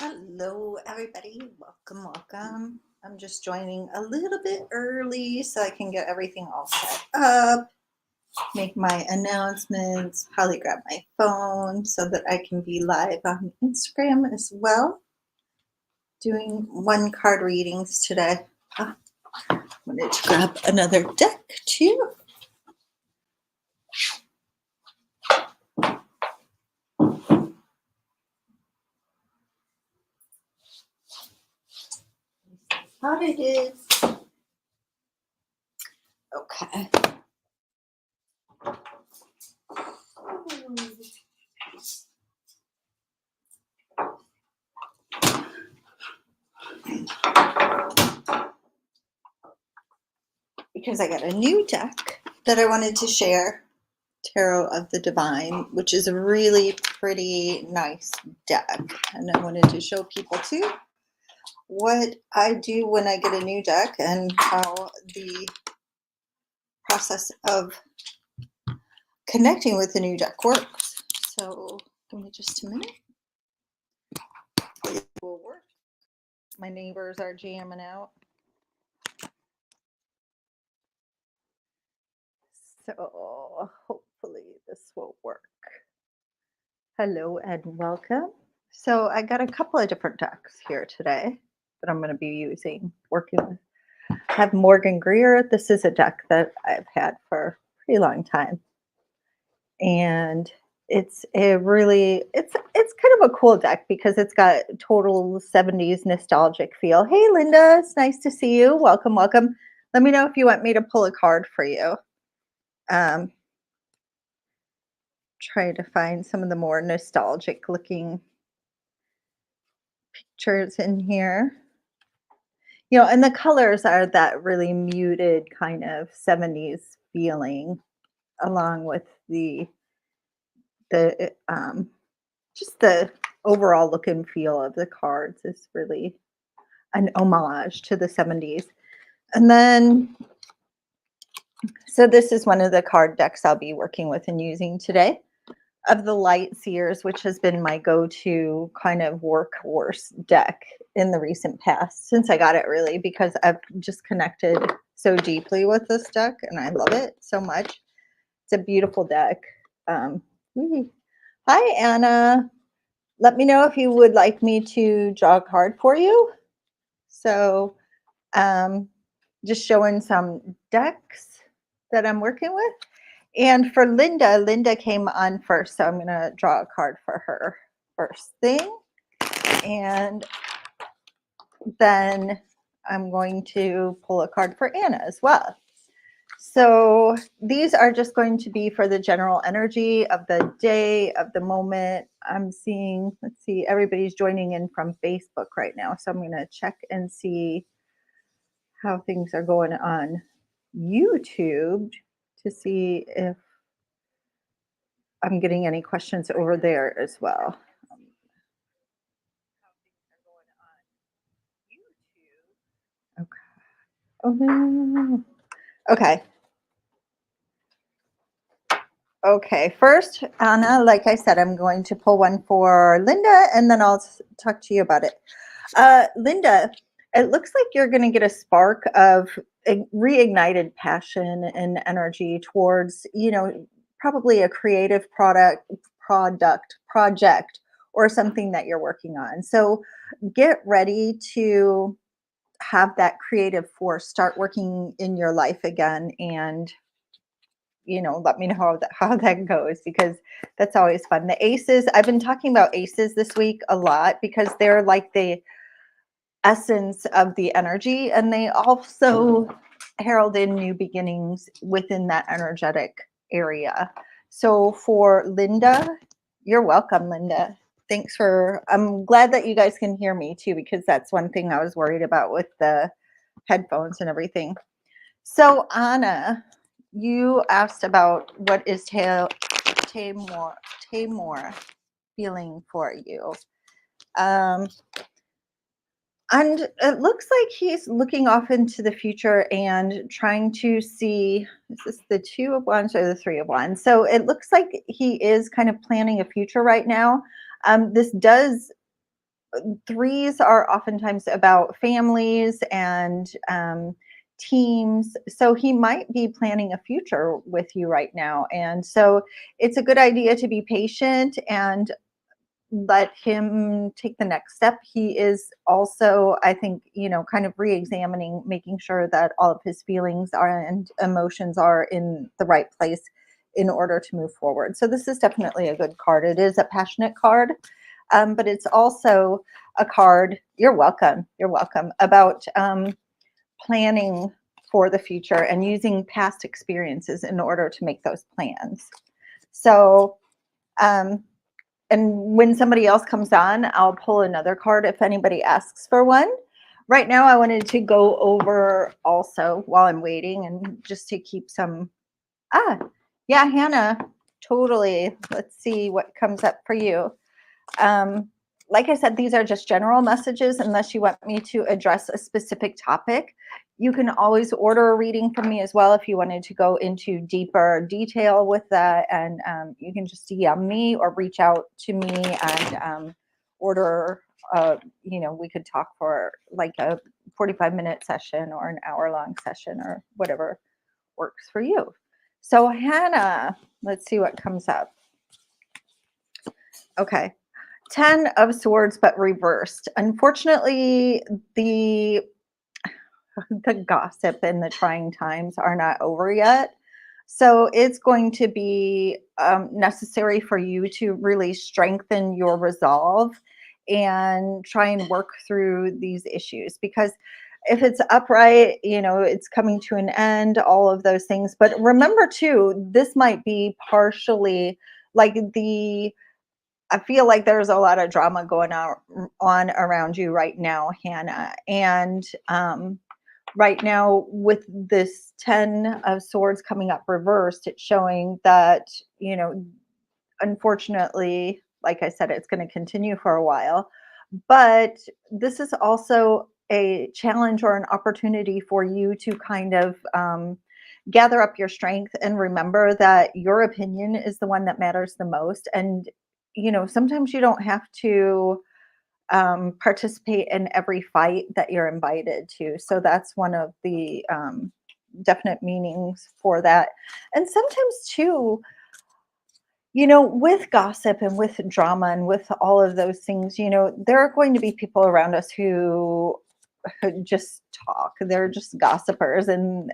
Hello, everybody. Welcome. I'm just joining a little bit early so I can get everything all set up, make my announcements, probably grab my phone so that I can be live on Instagram as well, doing one card readings today. I wanted to grab another deck too. How it is. Okay. Because I got a new deck that I wanted to share, Tarot of the Divine, which is a really pretty nice deck. And I wanted to show people too what I do when I get a new deck and how the process of connecting with the new deck works. So give me just a minute. It will work. My neighbors are jamming out. So hopefully this will work. Hello and welcome. So I got a couple of different decks here today that I'm going to be using, working with. I have Morgan Greer. This is a deck that I've had for a pretty long time. And it's kind of a cool deck because it's got total 70s nostalgic feel. Hey Linda, it's nice to see you. Welcome. Let me know if you want me to pull a card for you. Try to find some of the more nostalgic looking pictures in here. And the colors are that really muted kind of 70s feeling, along with the just the overall look and feel of the cards is really an homage to the 70s. And then, so this is one of the card decks I'll be working with and using today, of the Light Seers, which has been my go-to kind of workhorse deck in the recent past, since I got it, really, because I've just connected so deeply with this deck and I love it so much. It's a beautiful deck. Hi, Anna. Let me know if you would like me to draw a card for you. So just showing some decks that I'm working with. And for Linda came on first, so I'm going to draw a card for her first thing. And then I'm going to pull a card for Anna as well. So these are just going to be for the general energy of the day, of the moment. I'm seeing, let's see, everybody's joining in from Facebook right now. So I'm going to check and see how things are going on YouTube to see if I'm getting any questions over there as well. Okay. Oh no. Okay. Okay. First, Anna, like I said, I'm going to pull one for Linda, and then I'll talk to you about it. Linda, it looks like you're going to get a spark of reignited passion and energy towards, probably a creative project, or something that you're working on. So get ready to have that creative force start working in your life again, and let me know how that goes, because that's always fun. The aces, I've been talking about aces this week a lot because they're like the essence of the energy, and they also herald in new beginnings within that energetic area. So for Linda, you're welcome, Linda. I'm glad that you guys can hear me too, because that's one thing I was worried about with the headphones and everything. So Anna, you asked about what is Tamor feeling for you. And it looks like he's looking off into the future and trying to see, is this the Two of Wands or the Three of Wands? So it looks like he is kind of planning a future right now. This does threes are oftentimes about families and teams. So he might be planning a future with you right now. And so it's a good idea to be patient and let him take the next step. He is also, I think, kind of re-examining, making sure that all of his feelings are and emotions are in the right place in order to move forward. So this is definitely a good card. It is a passionate card, but it's also a card. You're welcome. About planning for the future and using past experiences in order to make those plans. So, and when somebody else comes on, I'll pull another card if anybody asks for one. Right now, I wanted to go over also while I'm waiting and just to keep some. Yeah, Hannah, totally. Let's see what comes up for you. Um, like I said, these are just general messages unless you want me to address a specific topic. You can always order a reading from me as well if you wanted to go into deeper detail with that. And you can just DM me or reach out to me and order, we could talk for like a 45-minute session or an hour-long session or whatever works for you. So Hannah, let's see what comes up. Okay. 10 of Swords, but reversed. Unfortunately, the gossip and the trying times are not over yet. So it's going to be necessary for you to really strengthen your resolve and try and work through these issues, because if it's upright, it's coming to an end, all of those things. But remember too, this might be partially like I feel like there's a lot of drama going on around you right now, Hannah. And right now, with this 10 of Swords coming up reversed, it's showing that, unfortunately, like I said, it's going to continue for a while. But this is also a challenge or an opportunity for you to kind of gather up your strength and remember that your opinion is the one that matters the most. And sometimes you don't have to participate in every fight that you're invited to. So that's one of the definite meanings for that. And sometimes too, with gossip and with drama and with all of those things, there are going to be people around us who just talk. They're just gossipers. And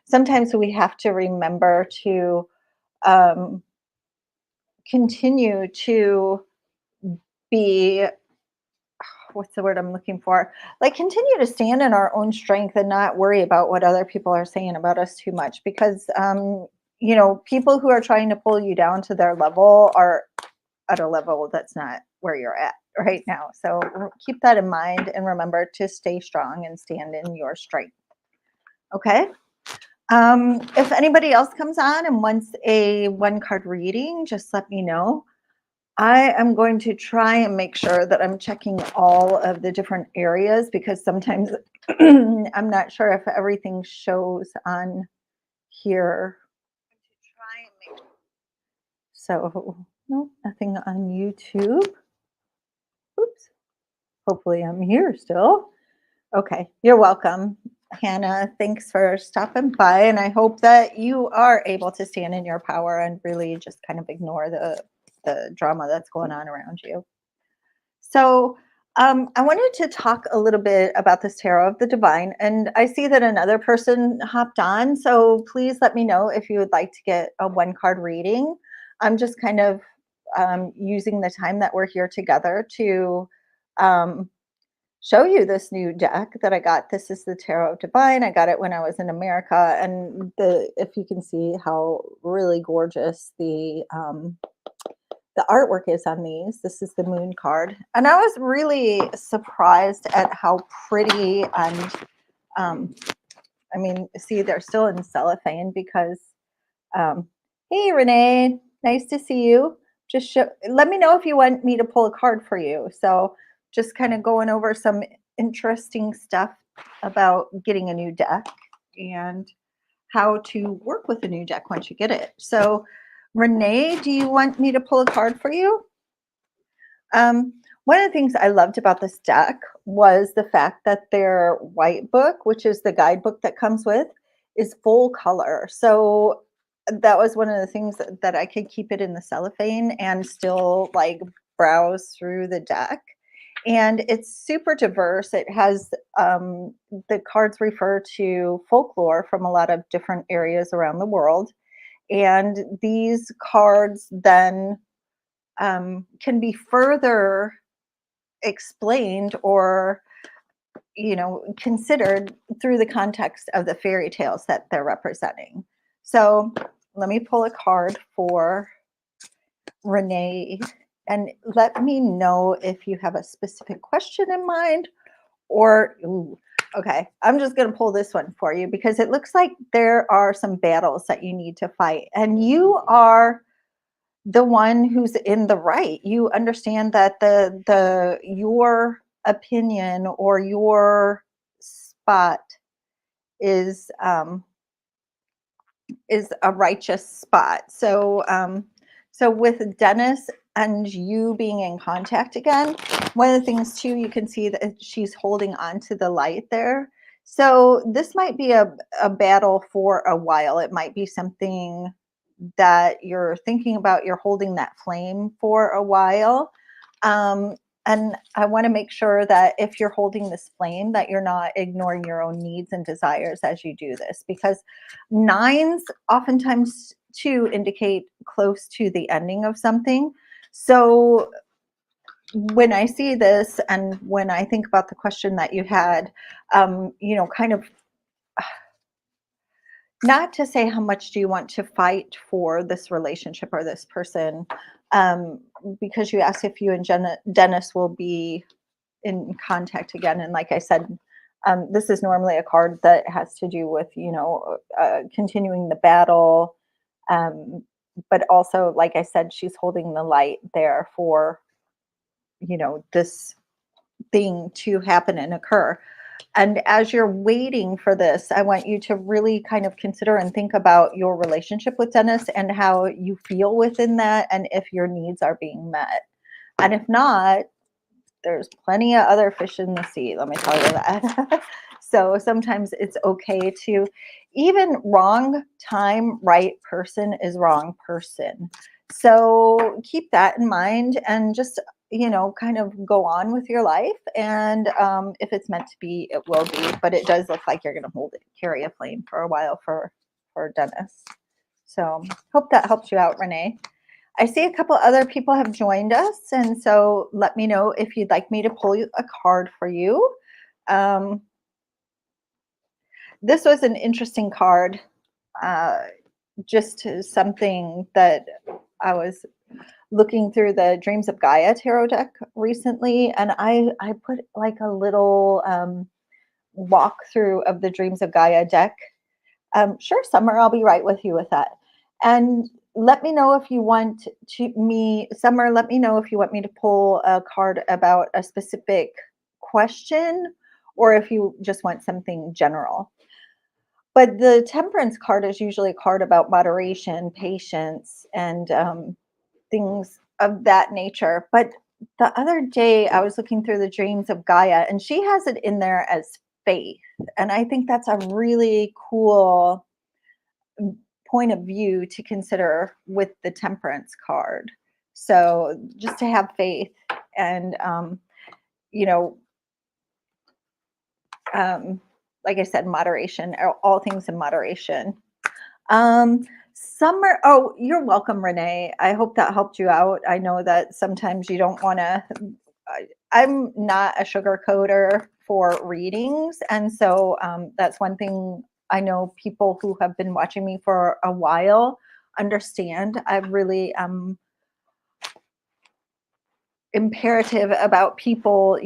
sometimes we have to remember to um, continue to be, what's the word I'm looking for? Like, continue to stand in our own strength and not worry about what other people are saying about us too much, because people who are trying to pull you down to their level are at a level that's not where you're at right now. So keep that in mind and remember to stay strong and stand in your strength. Okay. If anybody else comes on and wants a one card reading, just let me know. I am going to try and make sure that I'm checking all of the different areas, because sometimes I'm not sure if everything shows on here. So, no, nothing on YouTube. Oops. Hopefully I'm here still. Okay, you're welcome, Hannah. Thanks for stopping by. And I hope that you are able to stand in your power and really just kind of ignore the drama that's going on around you. So I wanted to talk a little bit about this Tarot of the Divine. And I see that another person hopped on. So please let me know if you would like to get a one card reading. I'm just kind of using the time that we're here together to show you this new deck that I got. This is the Tarot of Divine. I got it when I was in America. And if you can see how really gorgeous the artwork is on these. This is the Moon card. And I was really surprised at how pretty and, I mean, see, they're still in cellophane because, hey, Renee, nice to see you. Let me know if you want me to pull a card for you. So just kind of going over some interesting stuff about getting a new deck and how to work with a new deck once you get it. So Renee, do you want me to pull a card for you? One of the things I loved about this deck was the fact that their white book, which is the guidebook that comes with, is full color. So that was one of the things that I could keep it in the cellophane and still like browse through the deck. And it's super diverse. It has the cards refer to folklore from a lot of different areas around the world. And these cards then can be further explained or considered through the context of the fairy tales that they're representing. So let me pull a card for Renee and let me know if you have a specific question in mind or ooh, okay, I'm just going to pull this one for you because it looks like there are some battles that you need to fight and you are the one who's in the right. You understand that the your opinion or your spot is a righteous spot. So with Dennis and you being in contact again, one of the things too, you can see that she's holding on to the light there. So this might be a battle for a while. It might be something that you're thinking about, you're holding that flame for a while. Um, and I want to make sure that if you're holding this flame, that you're not ignoring your own needs and desires as you do this, because nines oftentimes too indicate close to the ending of something. So when I see this and when I think about the question that you had, kind of not to say how much do you want to fight for this relationship or this person, um, because you asked if you and Dennis will be in contact again. And like I said, this is normally a card that has to do with, continuing the battle. But also, like I said, she's holding the light there for, this thing to happen and occur. And as you're waiting for this, I want you to really kind of consider and think about your relationship with Dennis and how you feel within that and if your needs are being met. And if not, there's plenty of other fish in the sea, let me tell you that. So sometimes it's okay to, even wrong time, right person is wrong person. So keep that in mind and just, kind of go on with your life. And if it's meant to be, it will be. But it does look like you're going to carry a flame for a while for Dennis. So hope that helps you out, Renee. I see a couple other people have joined us, and so let me know if you'd like me to pull a card for you. This was an interesting card, just something that I was looking through the Dreams of Gaia tarot deck recently, and I put like a little walkthrough of the Dreams of Gaia deck. Sure, Summer, I'll be right with you with that. And let me know if you want Summer, let me know if you want me to pull a card about a specific question or if you just want something general. But the Temperance card is usually a card about moderation, patience, and things of that nature. But the other day I was looking through the Dreams of Gaia and she has it in there as faith. And I think that's a really cool point of view to consider with the Temperance card. So just to have faith and, you know, like I said, moderation, all things in moderation. Summer, oh, you're welcome, Renee. I hope that helped you out. I know that sometimes you don't want to, I'm not a sugarcoater for readings. And so that's one thing I know people who have been watching me for a while understand. I really imperative about people,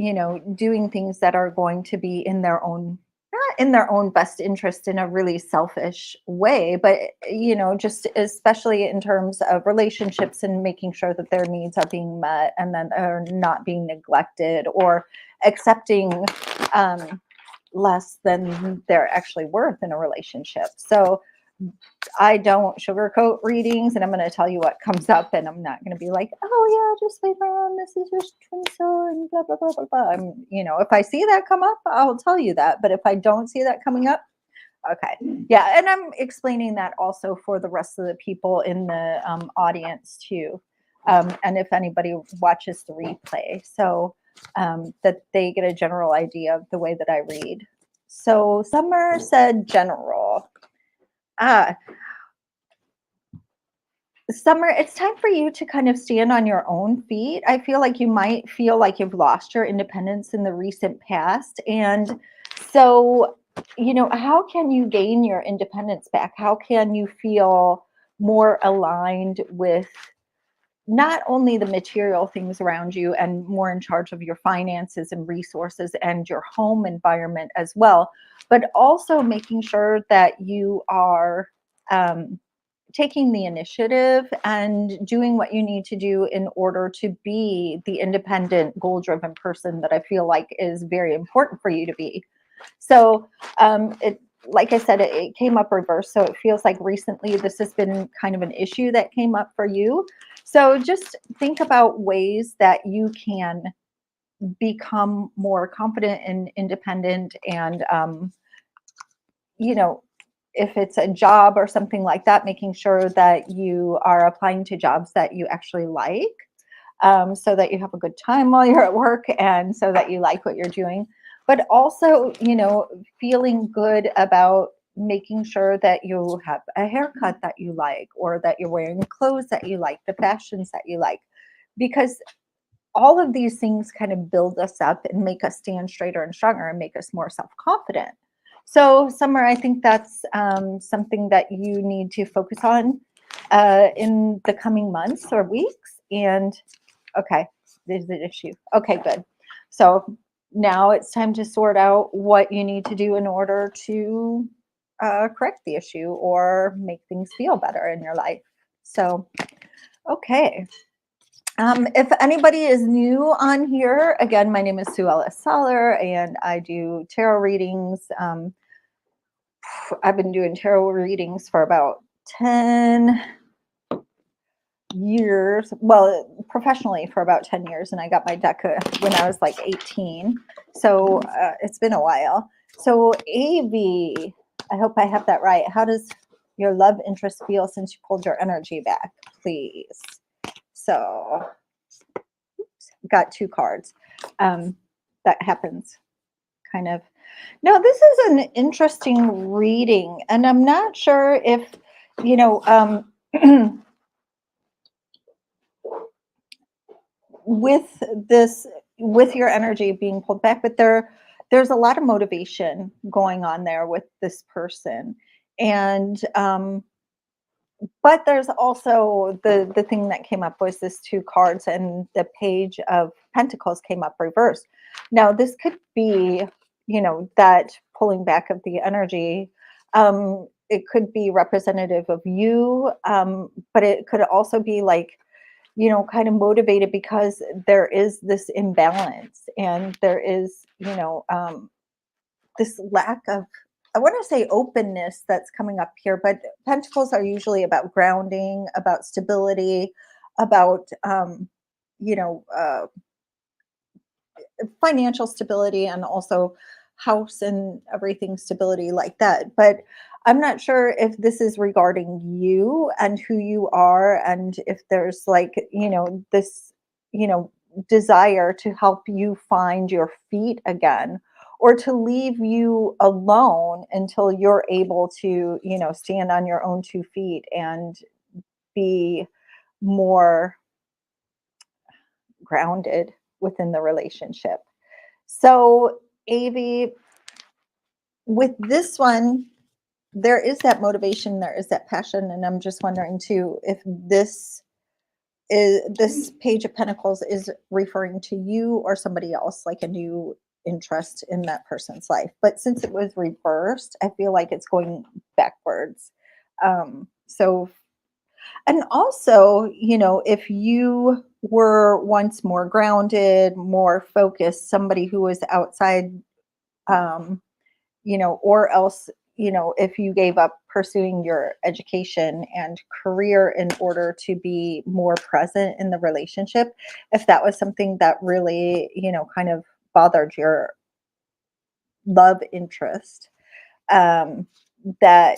doing things that are going to be in their own, not in their own best interest in a really selfish way, but just especially in terms of relationships and making sure that their needs are being met and then they're not being neglected or accepting less than they're actually worth in a relationship. So I don't sugarcoat readings, and I'm going to tell you what comes up, and I'm not going to be like, oh yeah, just wait around. This is your twin soul, and blah blah blah blah blah. If I see that come up, I'll tell you that. But if I don't see that coming up, okay, yeah, and I'm explaining that also for the rest of the people in the audience too, and if anybody watches the replay, so that they get a general idea of the way that I read. So Summer said general. Ah, Summer, it's time for you to kind of stand on your own feet. I feel like you might feel like you've lost your independence in the recent past. And so, how can you gain your independence back? How can you feel more aligned with not only the material things around you and more in charge of your finances and resources and your home environment as well, but also making sure that you are um, taking the initiative and doing what you need to do in order to be the independent, goal driven person that I feel like is very important for you to be. So, like I said, it came up reverse. So it feels like recently this has been kind of an issue that came up for you. So just think about ways that you can become more confident and independent and, you know, if it's a job or something like that, making sure that you are applying to jobs that you actually like, so that you have a good time while you're at work and so that you like what you're doing. But also, feeling good about making sure that you have a haircut that you like or that you're wearing clothes that you like, the fashions that you like, because all of these things kind of build us up and make us stand straighter and stronger and make us more self confident. So, Summer, I think that's something that you need to focus on in the coming months or weeks. And okay, there's the issue. Okay, good. So now it's time to sort out what you need to do in order to correct the issue or make things feel better in your life. So, okay. If anybody is new on here, again, my name is Sue Ellis-Saller, and I do tarot readings. I've been doing tarot readings for about 10 years. Well, professionally for about 10 years, and I got my deck when I was like 18. So it's been a while. So, AV, I hope I have that right. How does your love interest feel since you pulled your energy back, please? So, got two cards. That happens kind of. Now, this is an interesting reading, and I'm not sure if, you know, with this, with your energy being pulled back, but there's a lot of motivation going on there with this person. And but there's also the thing that came up was this two cards, and the page of pentacles came up reversed. Now this could be, that pulling back of the energy. It could be representative of you, but it could also be like, kind of motivated because there is this imbalance and there is, this lack of, I want to say openness that's coming up here, but pentacles are usually about grounding, about stability, about, you know, uh, financial stability and also house and everything stability like that. But I'm not sure if this is regarding you and who you are, and if there's like, this, you know, desire to help you find your feet again or to leave you alone until you're able to, stand on your own 2 feet and be more grounded within the relationship. So, Avi, with this one, there is that motivation, there is that passion, and I'm just wondering too if this page of pentacles is referring to you or somebody else, like a new interest in that person's life. But since it was reversed, I feel like it's going backwards. So, and also, if you were once more grounded, more focused, somebody who was outside, or else, if you gave up pursuing your education and career in order to be more present in the relationship, if that was something that really, kind of bothered your love interest, um, that,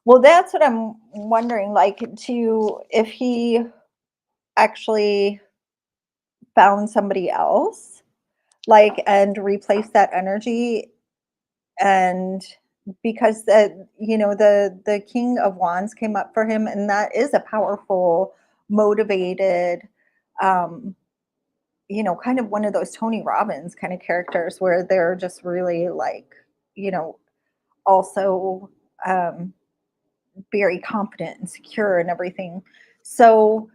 well, that's what I'm wondering, like, if he actually found somebody else, like, and replace that energy. And because the king of wands came up for him, and that is a powerful, motivated, um kind of one of those Tony Robbins kind of characters where they're just really like, you know also, um very confident and secure and everything. So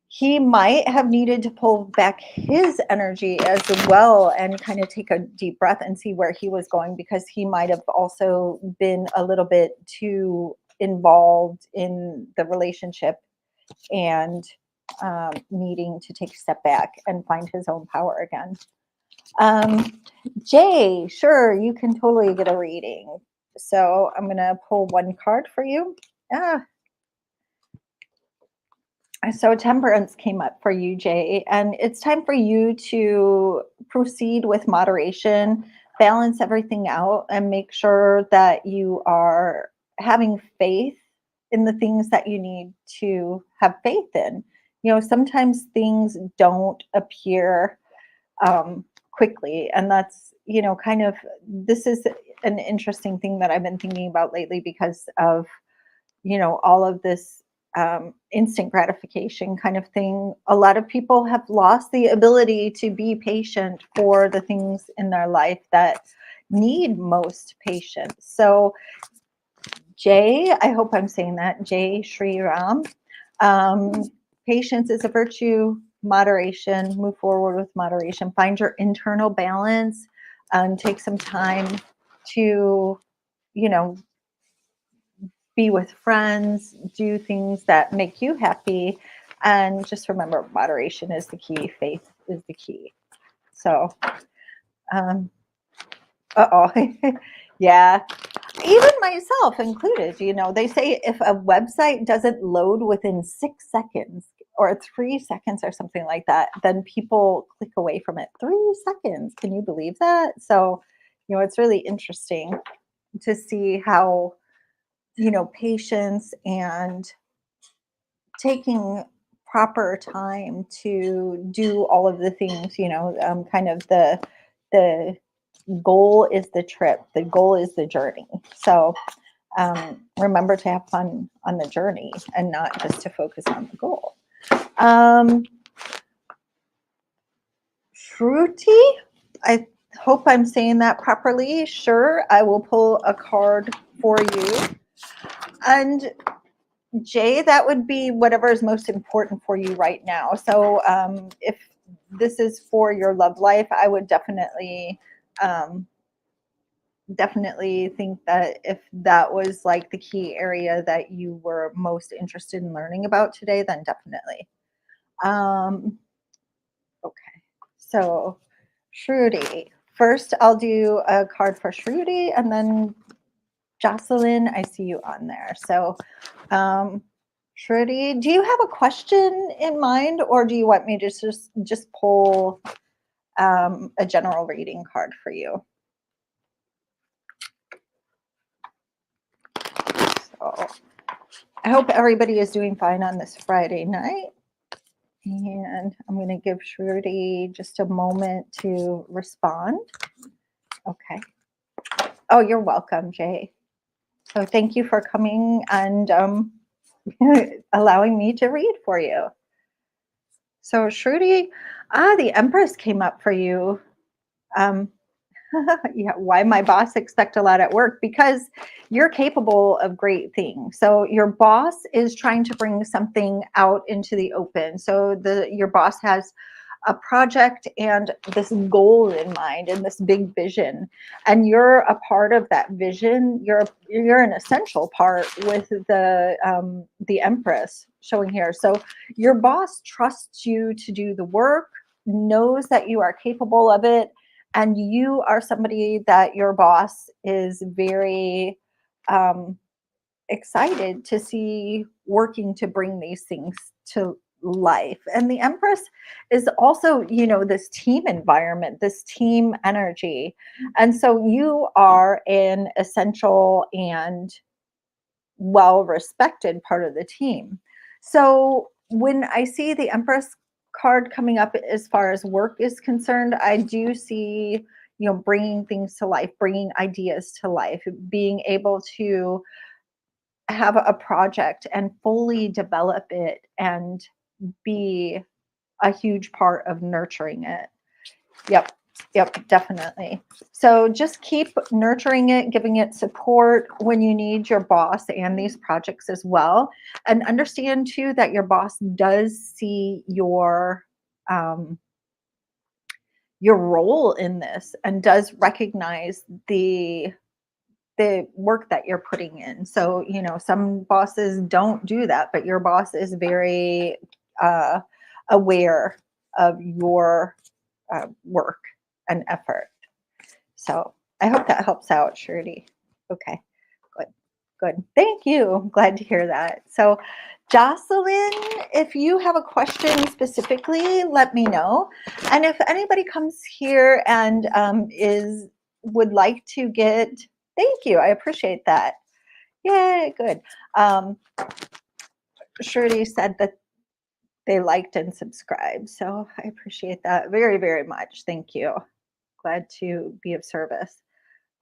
he might have needed to pull back his energy as well and kind of take a deep breath and see where he was going, because he might have also been a little bit too involved in the relationship, and needing to take a step back and find his own power again. Jay, sure, you can totally get a reading. So I'm going to pull one card for you. Ah, so temperance came up for you, Jay, and it's time for you to proceed with moderation, balance everything out, and make sure that you are having faith in the things that you need to have faith in. Sometimes things don't appear quickly, and that's, kind of, this is an interesting thing that I've been thinking about lately because of all of this instant gratification kind of thing. A lot of people have lost the ability to be patient for the things in their life that need most patience. So, Jay, I hope I'm saying that, Jay Shri Ram. Um, Patience is a virtue, moderation, move forward with moderation, find your internal balance, take some time to, you know, be with friends, do things that make you happy. And just remember, moderation is the key, faith is the key. So, um, oh, yeah, even myself included, they say if a website doesn't load within 6 seconds or 3 seconds or something like that, then people click away from it. 3 seconds. Can you believe that? So, it's really interesting to see how, patience and taking proper time to do all of the things, kind of the goal is the trip, the goal is the journey. So remember to have fun on the journey and not just to focus on the goal. Shruti, I hope I'm saying that properly. Sure, I will pull a card for you. And Jay, that would be whatever is most important for you right now. So if this is for your love life, I would definitely think that if that was like the key area that you were most interested in learning about today, then definitely. Okay, so Shruti. First, I'll do a card for Shruti, and then Jocelyn, I see you on there. So, Shruti, do you have a question in mind, or do you want me to just pull a general reading card for you? So, I hope everybody is doing fine on this Friday night. And I'm going to give Shruti just a moment to respond. Okay. Oh, you're welcome, Jay. So thank you for coming and allowing me to read for you. So Shruti, the Empress came up for you. Yeah, why my boss expect a lot at work? Because you're capable of great things. So your boss is trying to bring something out into the open. So your boss has a project and this goal in mind and this big vision, and you're a part of that vision. You're an essential part with the Empress showing here. So your boss trusts you to do the work, knows that you are capable of it, and you are somebody that your boss is very um, excited to see working to bring these things to life. And the Empress is also, this team environment, this team energy. And so you are an essential and well respected part of the team. So when I see the Empress card coming up as far as work is concerned, I do see, bringing things to life, bringing ideas to life, being able to have a project and fully develop it and be a huge part of nurturing it. Yep. Yep, definitely. So just keep nurturing it, giving it support when you need your boss and these projects as well. And understand too that your boss does see your role in this and does recognize the work that you're putting in. So, some bosses don't do that, but your boss is very uh, aware of your work and effort. So I hope that helps out, Shirley. Okay, good, good. Thank you. I'm glad to hear that. So, Jocelyn, if you have a question specifically, let me know. And if anybody comes here and would like to get, thank you. I appreciate that. Yay, good. Shirley said that they liked and subscribed, so I appreciate that very, very much. Thank you. Glad to be of service.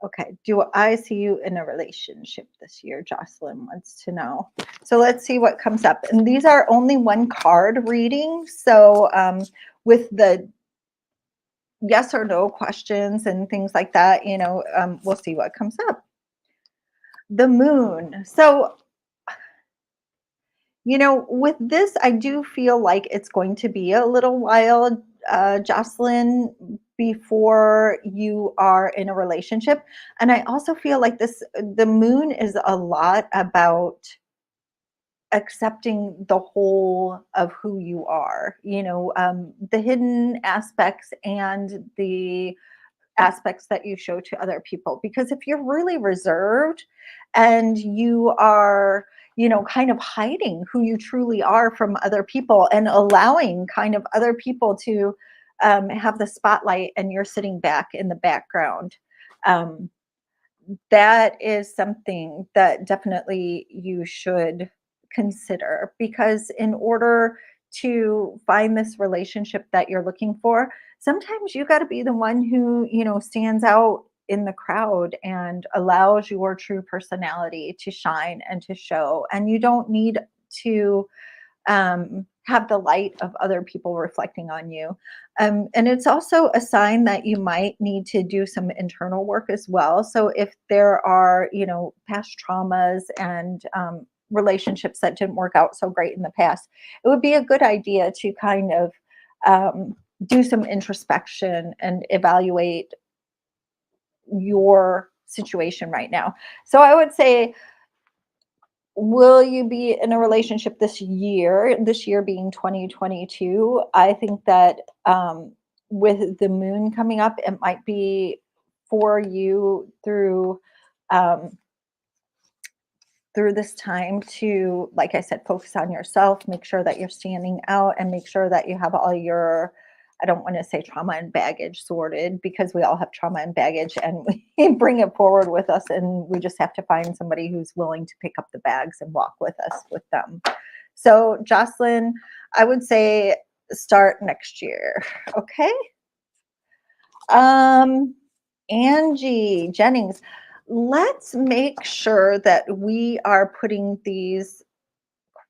Okay, do I see you in a relationship this year? Jocelyn wants to know. So let's see what comes up. And these are only one card readings. So with the yes or no questions and things like that, we'll see what comes up. The moon. So, with this, I do feel like it's going to be a little while, Jocelyn, before you are in a relationship. And I also feel like the moon is a lot about accepting the whole of who you are, the hidden aspects and the aspects that you show to other people. Because if you're really reserved and you are, kind of hiding who you truly are from other people and allowing kind of other people to have the spotlight and you're sitting back in the background, um, that is something that definitely you should consider, because in order to find this relationship that you're looking for, sometimes you got to be the one who, stands out in the crowd and allows your true personality to shine and to show. And you don't need to have the light of other people reflecting on you. And it's also a sign that you might need to do some internal work as well. So if there are, past traumas and relationships that didn't work out so great in the past, it would be a good idea to kind of do some introspection and evaluate your situation right now. So I would say, will you be in a relationship this year being 2022? I think that with the moon coming up, it might be for you um, through this time to, like I said, focus on yourself, make sure that you're standing out, and make sure that you have all your, I don't want to say trauma and baggage sorted, because we all have trauma and baggage and we bring it forward with us, and we just have to find somebody who's willing to pick up the bags and walk with us with them. So, Jocelyn, I would say start next year. Okay. Angie Jennings, let's make sure that we are putting these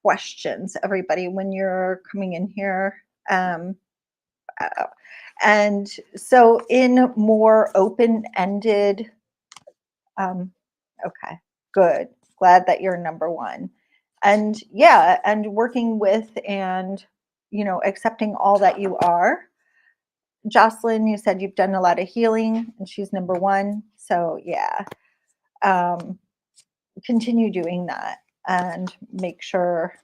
questions, everybody, when you're coming in here. Uh, and so in more open-ended, okay, good. Glad that you're number one. And yeah, and working with and, accepting all that you are. Jocelyn, you said you've done a lot of healing and she's number one. So yeah, continue doing that and make sure.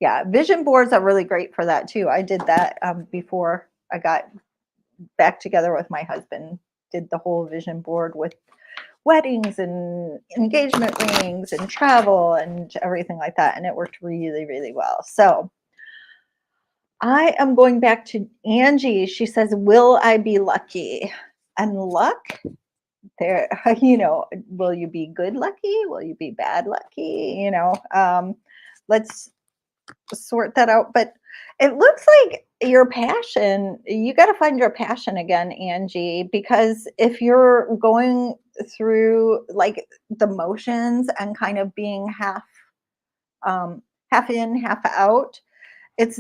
Yeah, vision boards are really great for that too. I did that before I got back together with my husband, did the whole vision board with weddings and engagement rings and travel and everything like that. And it worked really, really well. So I am going back to Angie. She says, will I be lucky? And luck, there, will you be good lucky? Will you be bad lucky? Let's sort that out. But it looks like your passion, you got to find your passion again, Angie, because if you're going through like the motions and kind of being half in, half out, it's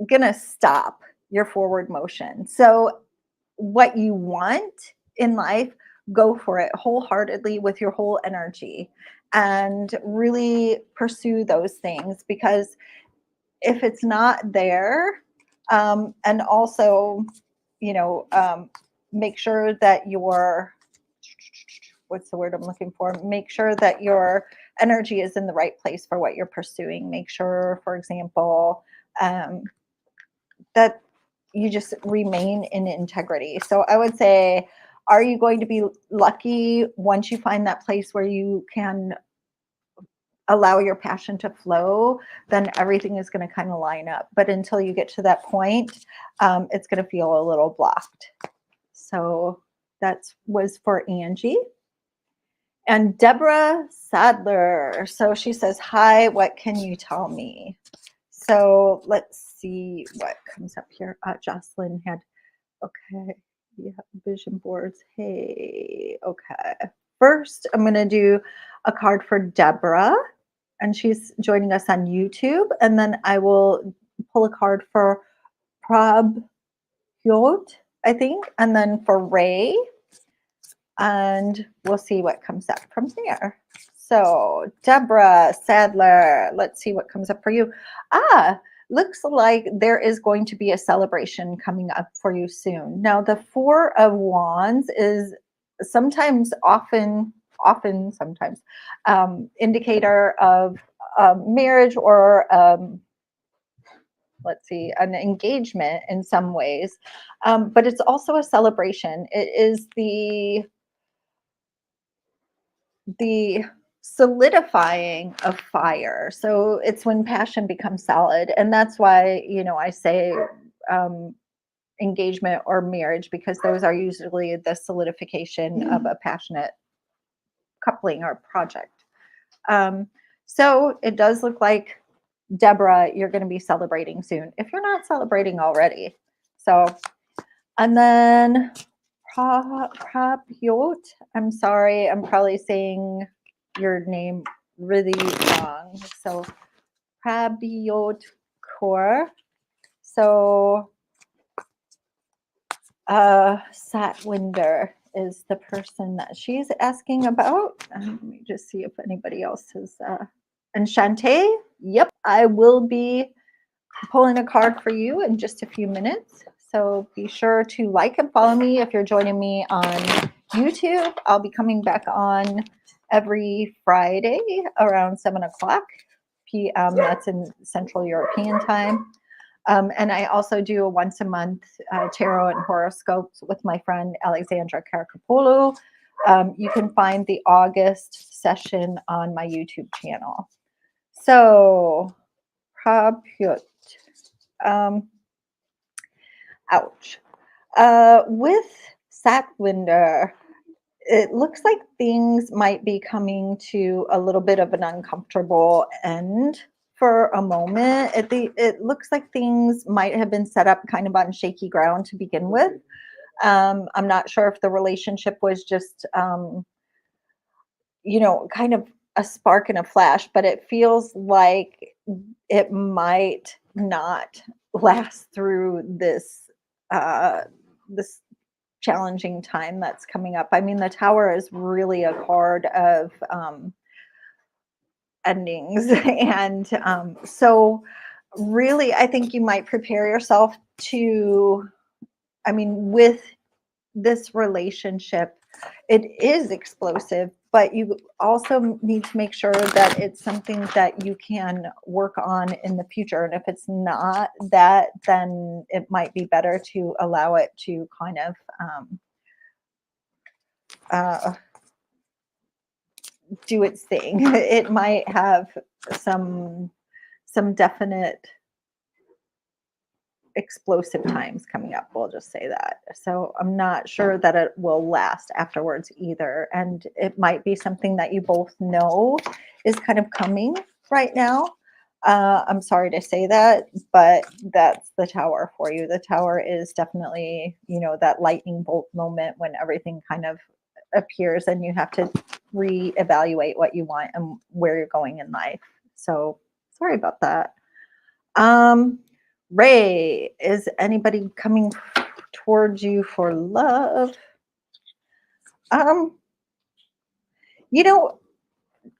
gonna stop your forward motion. So what you want in life, go for it wholeheartedly with your whole energy and really pursue those things, because if it's not there, and also, make sure that what's the word I'm looking for? Make sure that your energy is in the right place for what you're pursuing. Make sure, for example, that you just remain in integrity. So I would say, are you going to be lucky once you find that place where you can allow your passion to flow? Then everything is going to kind of line up. But until you get to that point, it's going to feel a little blocked. So that was for Angie. And Deborah Sadler. So she says, hi, what can you tell me? So let's see what comes up here. Jocelyn had, okay, yeah, vision boards. Hey, okay. First, I'm going to do a card for Deborah, and she's joining us on YouTube. And then I will pull a card for Prabhyot, I think, and then for Ray. And we'll see what comes up from there. So Deborah Sadler, let's see what comes up for you. Looks like there is going to be a celebration coming up for you soon. Now, the Four of Wands is sometimes indicator of marriage or let's see, an engagement in some ways, but it's also a celebration. It is the solidifying of fire. So it's when passion becomes solid. And that's why, I say engagement or marriage, because those are usually the solidification of a passionate coupling or project. So it does look like, Deborah, you're going to be celebrating soon, if you're not celebrating already. So, and then Prabhyot, I'm sorry, I'm probably saying your name really wrong. So Prabhyot Kaur. So Satwinder is the person that she's asking about. Let me just see if anybody else has. And Shantae, yep, I will be pulling a card for you in just a few minutes. So be sure to like and follow me if you're joining me on YouTube. I'll be coming back on every Friday around 7:00 p.m. That's in Central European time. And I also do a once a month tarot and horoscopes with my friend Alexandra Karakopoulou. You can find the August session on my YouTube channel. So, Prabhyot. Ouch. With Satwinder, it looks like things might be coming to a little bit of an uncomfortable end for a moment. It looks like things might have been set up kind of on shaky ground to begin with. I'm not sure if the relationship was just, kind of a spark and a flash, but it feels like it might not last through this this challenging time that's coming up. I mean, the Tower is really a card of endings, and so really, I think you might prepare yourself to. I mean, with this relationship, it is explosive, but you also need to make sure that it's something that you can work on in the future. And if it's not that, then it might be better to allow it to kind of uh, do its thing. It might have some definite explosive times coming up. We'll just say that. So I'm not sure that it will last afterwards either. And it might be something that you both know is kind of coming right now. I'm sorry to say that, but that's the tower for you. The tower is definitely, that lightning bolt moment when everything kind of appears and you have to reevaluate what you want and where you're going in life. So sorry about that. Ray, is anybody coming towards you for love? Um, you know,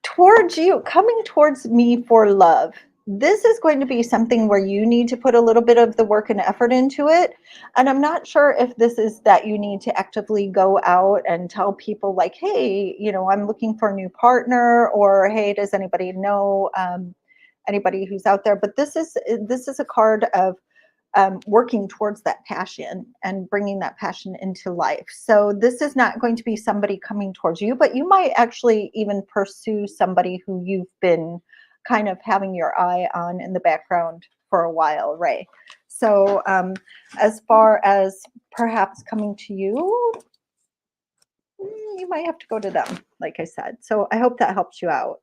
towards you, coming towards me for love. This is going to be something where you need to put a little bit of the work and effort into it. And I'm not sure if this is that you need to actively go out and tell people like, hey, I'm looking for a new partner, or hey, does anybody know anybody who's out there? But this is a card of working towards that passion and bringing that passion into life. So this is not going to be somebody coming towards you, but you might actually even pursue somebody who you've been kind of having your eye on in the background for a while, Ray. So as far as perhaps coming to you, you might have to go to them, like I said. So I hope that helps you out.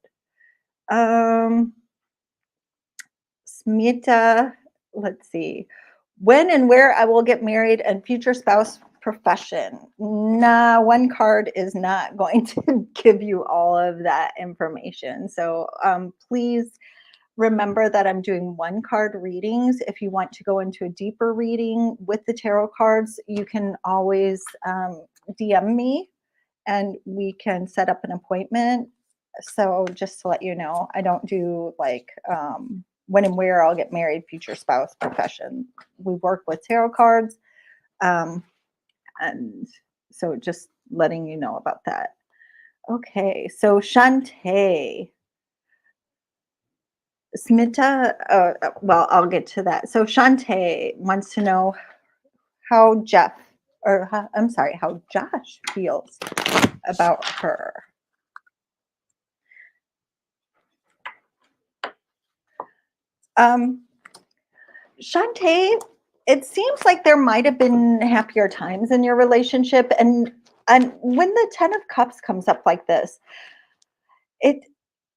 Smita, let's see. When and where I will get married and future spouse profession. Nah, one card is not going to give you all of that information. So please remember that I'm doing one card readings. If you want to go into a deeper reading with the tarot cards, you can always DM me and we can set up an appointment. So just to let you know, I don't do like when and where I'll get married, future spouse, profession. We work with tarot cards. And so just letting you know about that. Okay, so Shantae. Smita, well, I'll get to that. So Shantae wants to know how how Josh feels about her. Shantae, it seems like there might have been happier times in your relationship, and when the Ten of Cups comes up like this, it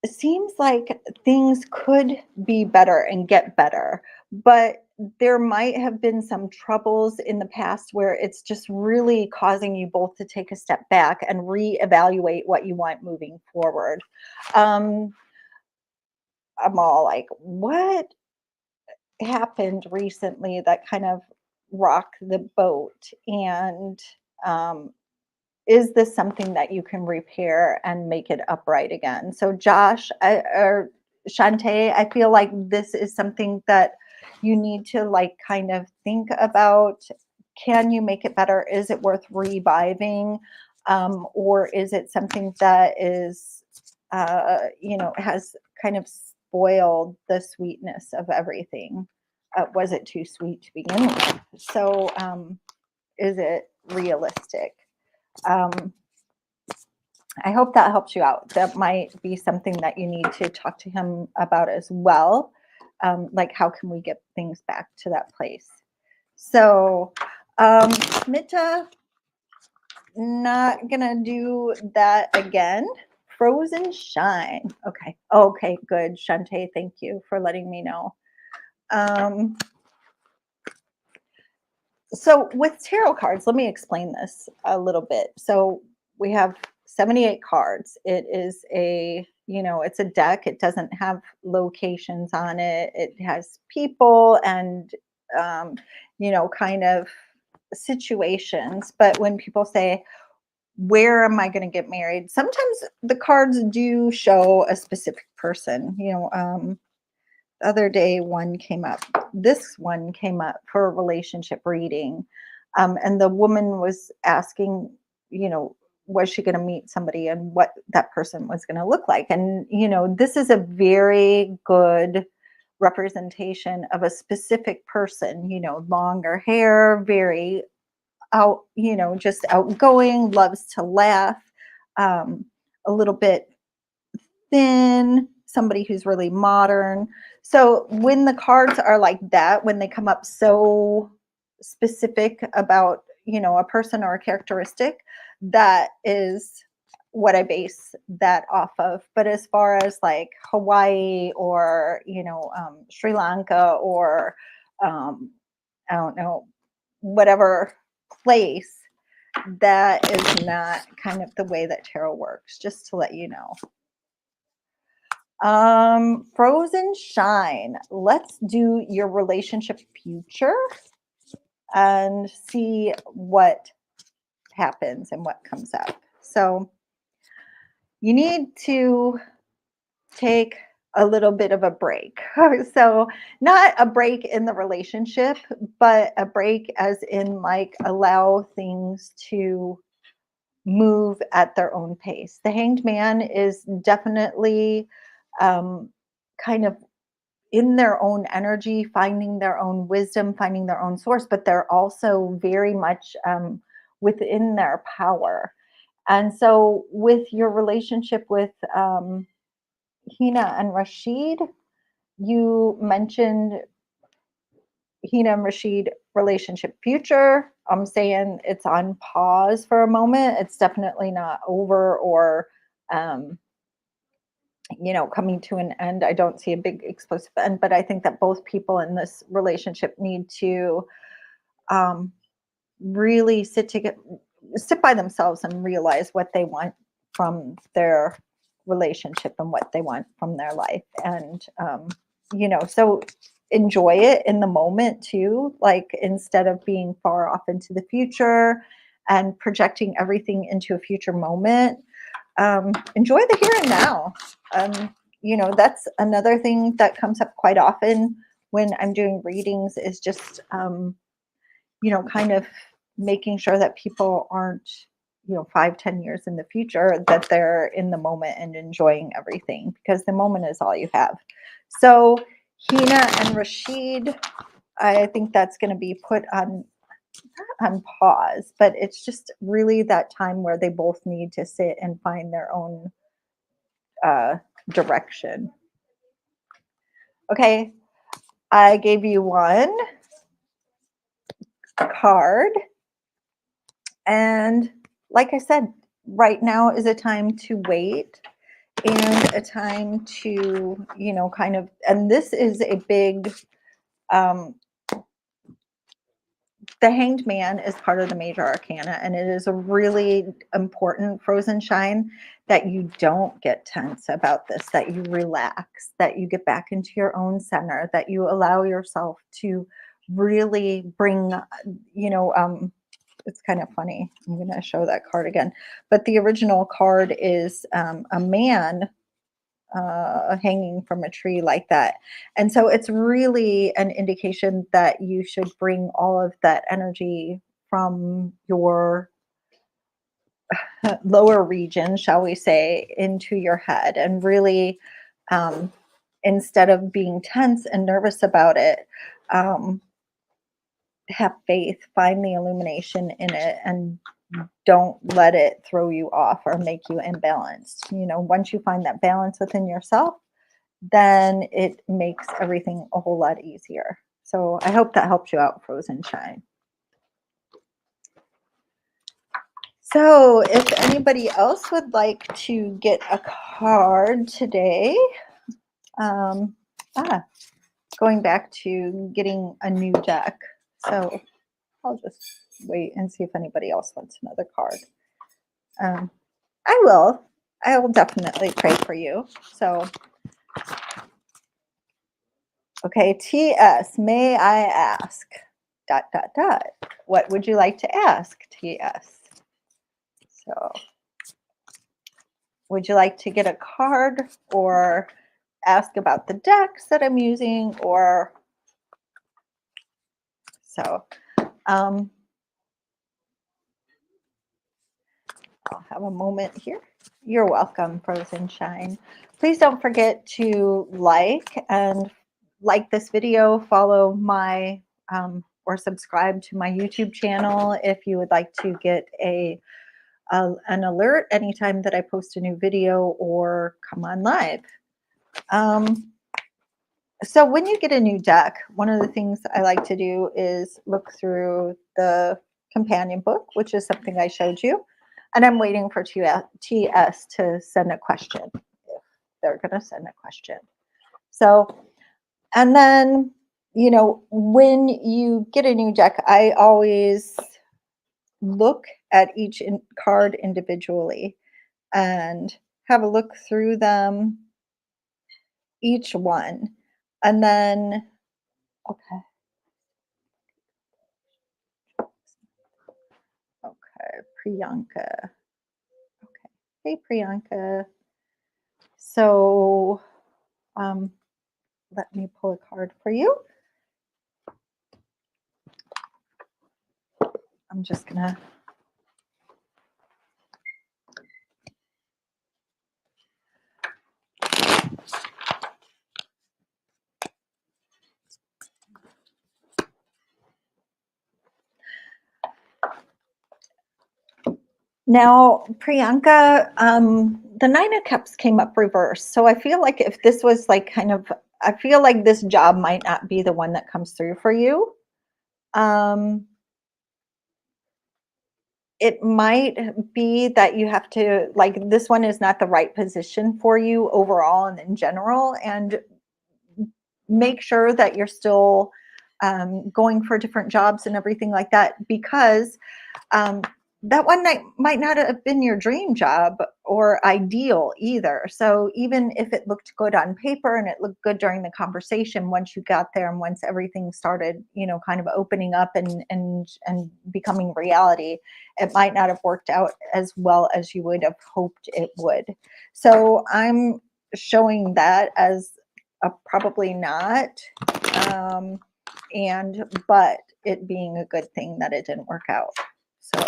seems like things could be better and get better, but there might have been some troubles in the past where it's just really causing you both to take a step back and reevaluate what you want moving forward. Um, I'm all like, what happened recently that kind of rocked the boat? And um, is this something that you can repair and make it upright again? So Josh or Shantae, I feel like this is something that you need to like kind of think about. Can you make it better? Is it worth reviving? Or is it something that is, has kind of spoiled the sweetness of everything? Was it too sweet to begin with? So is it realistic? Um, I hope that helps you out. That might be something that you need to talk to him about as well. Like, how can we get things back to that place? So, Smita, not gonna do that again. Frozen Shine. Okay. Okay, good. Shantae, thank you for letting me know. So with tarot cards, let me explain this a little bit. So we have 78 cards. It is it's a deck. It doesn't have locations on it. It has people and, kind of situations. But when people say, where am I going to get married? Sometimes the cards do show a specific person, the other day one came up. This one came up for a relationship reading. And the woman was asking, was she going to meet somebody and what that person was going to look like. And, this is a very good representation of a specific person, longer hair, very just outgoing, loves to laugh, um, a little bit thin, somebody who's really modern. So when the cards are like that, when they come up so specific about, a person or a characteristic, that is what I base that off of. But as far as like Hawaii or, Sri Lanka or, um, I don't know, whatever place, that is not kind of the way that tarot works, just to let you know. Frozen Shine. Let's do your relationship future and see what happens and what comes up. So you need to take a little bit of a break. So not a break in the relationship, but a break as in like allow things to move at their own pace. The Hanged Man is definitely kind of in their own energy, finding their own wisdom, finding their own source, but they're also very much within their power. And so, with your relationship with Hina and Rashid, you mentioned Hina and Rashid relationship future. I'm saying it's on pause for a moment. It's definitely not over or um, coming to an end. I don't see a big explosive end, but I think that both people in this relationship need to um, really sit by themselves and realize what they want from their relationship and what they want from their life. And, so enjoy it in the moment too, like instead of being far off into the future and projecting everything into a future moment. Enjoy the here and now. That's another thing that comes up quite often when I'm doing readings is just, kind of making sure that people aren't, 5-10 years in the future, that they're in the moment and enjoying everything because the moment is all you have. So Hina and Rashid, I think that's going to be put on pause, but it's just really that time where they both need to sit and find their own direction. Okay, I gave you one card, and like I said, right now is a time to wait and a time to, kind of, and this is a big, the Hanged Man is part of the major arcana, and it is a really important Frozen Shine that you don't get tense about this, that you relax, that you get back into your own center, that you allow yourself to really bring, it's kind of funny. I'm going to show that card again, but the original card is a man hanging from a tree like that. And so it's really an indication that you should bring all of that energy from your lower region, shall we say, into your head and really, instead of being tense and nervous about it, have faith, find the illumination in it, and don't let it throw you off or make you imbalanced. Once you find that balance within yourself, then it makes everything a whole lot easier. So I hope that helps you out, Frozen Shine. So if anybody else would like to get a card today, going back to getting a new deck. So I'll just wait and see if anybody else wants another card. I will definitely pray for you. So, okay, TS, may I ask, ... What would you like to ask, TS? So, would you like to get a card or ask about the decks that I'm using, or so? I'll have a moment here. You're welcome, Frozen Shine. Please don't forget to like this video, follow my or subscribe to my YouTube channel if you would like to get an alert anytime that I post a new video or come on live. So when you get a new deck, one of the things I like to do is look through the companion book, which is something I showed you. And I'm waiting for TS to send a question, if they're going to send a question. So, and then, you know, when you get a new deck, I always look at each card individually and have a look through them, each one. And then, okay. Okay, Priyanka. Okay. Hey, Priyanka. So, let me pull a card for you. I'm just gonna. Now, Priyanka, the Nine of Cups came up reversed. So I feel like if this was like I feel like this job might not be the one that comes through for you. It might be that you have to, like, this one is not the right position for you overall and in general. And make sure that you're still going for different jobs and everything like that, because that one might not have been your dream job or ideal either. So even if it looked good on paper and it looked good during the conversation, once you got there and once everything started, you know, kind of opening up and becoming reality, it might not have worked out as well as you would have hoped it would. So I'm showing that as probably not, but it being a good thing that it didn't work out. So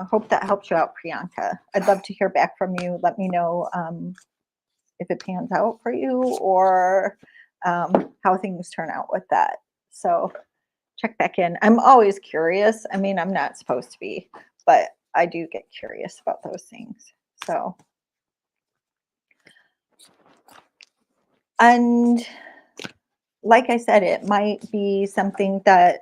hope that helps you out, Priyanka. I'd love to hear back from you. Let me know if it pans out for you or how things turn out with that. So check back in. I'm always curious. I mean, I'm not supposed to be, but I do get curious about those things. So, and like I said, it might be something that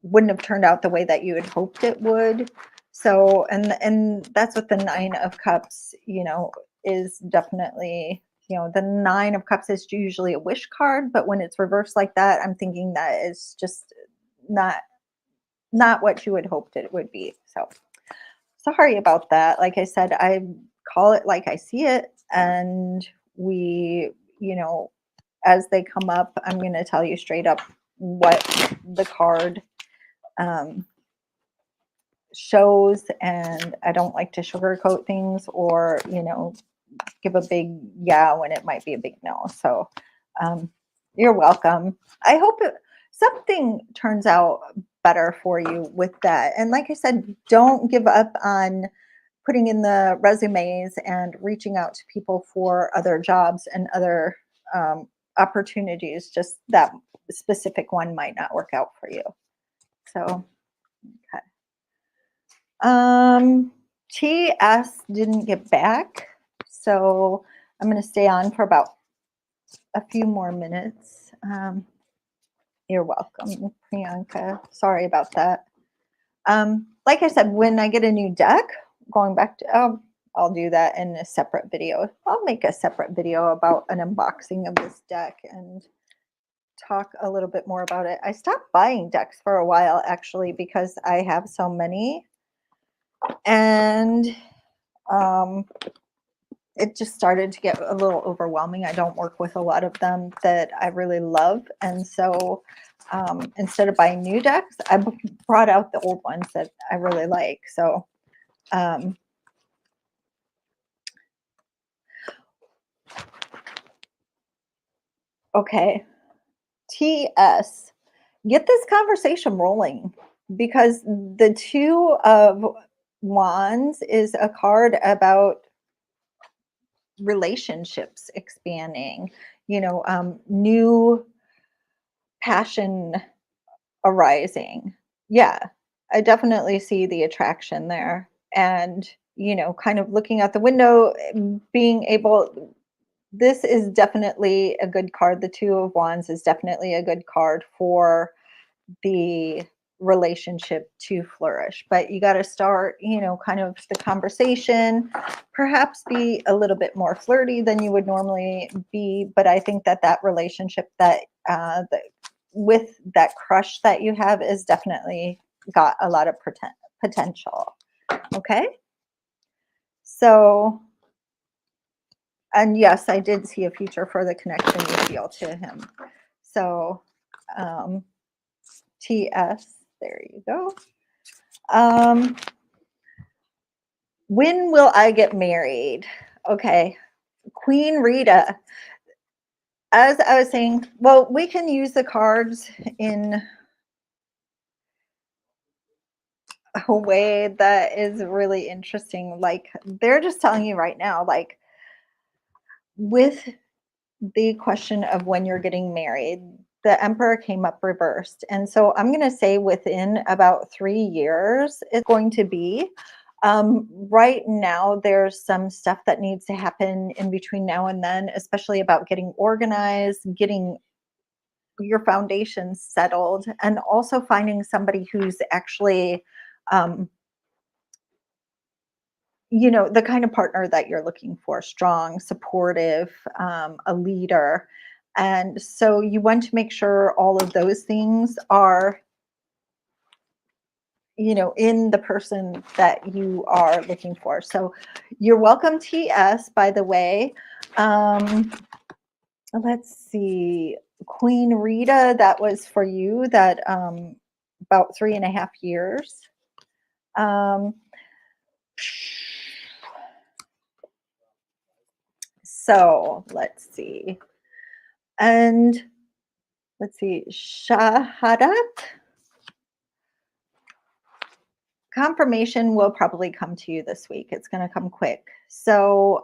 wouldn't have turned out the way that you had hoped it would. So, and that's what the Nine of Cups, you know, is definitely, you know, the Nine of Cups is usually a wish card, but when it's reversed like that, I'm thinking that it's just not what you had hoped it would be. So sorry about that. Like I said, I call it like I see it, and we, you know, as they come up, I'm going to tell you straight up what the card shows, and I don't like to sugarcoat things or, you know, give a big yeah when it might be a big no. So you're welcome. I hope something turns out better for you with that. And like I said, don't give up on putting in the resumes and reaching out to people for other jobs and other opportunities. Just that specific one might not work out for you. So, okay. TS didn't get back, so I'm going to stay on for about a few more minutes. You're welcome, Priyanka. Sorry about that. Like I said, when I get a new deck, going back to, I'll do that in a separate video. I'll make a separate video about an unboxing of this deck and talk a little bit more about it. I stopped buying decks for a while, actually, because I have so many. And it just started to get a little overwhelming. I don't work with a lot of them that I really love. And so instead of buying new decks, I brought out the old ones that I really like. So okay, TS, get this conversation rolling, because the Two of Wands is a card about relationships expanding, new passion arising. Yeah, I definitely see the attraction there. And, kind of looking out the window, being able, this is definitely a good card. The Two of Wands is definitely a good card for the relationship to flourish. But you got to start, kind of the conversation, perhaps be a little bit more flirty than you would normally be. But I think that that relationship that with that crush that you have is definitely got a lot of potential. Okay. So, and yes, I did see a future for the connection you feel to him. So, um, TS, there you go. Um, when will I get married? Okay. Queen Rita. As I was saying, well, we can use the cards in a way that is really interesting. Like they're just telling you right now, like with the question of when you're getting married, the Emperor came up reversed. And so I'm going to say within about 3 years, it's going to be. Right now, there's some stuff that needs to happen in between now and then, especially about getting organized, getting your foundation settled, and also finding somebody who's actually um, the kind of partner that you're looking for, strong, supportive, a leader. And so you want to make sure all of those things are, in the person that you are looking for. So you're welcome, TS, by the way. Let's see. Queen Rita, that was for you, that about 3.5 years. Um, So let's see. And let's see, Shahadat. Confirmation will probably come to you this week. It's going to come quick. So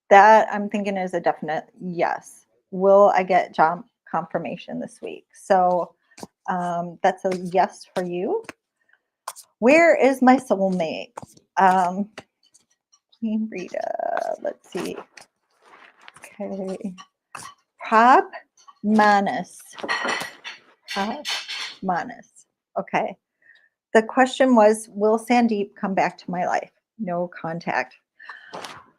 that I'm thinking is a definite yes. Will I get job confirmation this week? So that's a yes for you. Where is my soulmate? Queen Rita. Let's see. Okay. Prab Manas. Manas. Okay. The question was, will Sandeep come back to my life? No contact.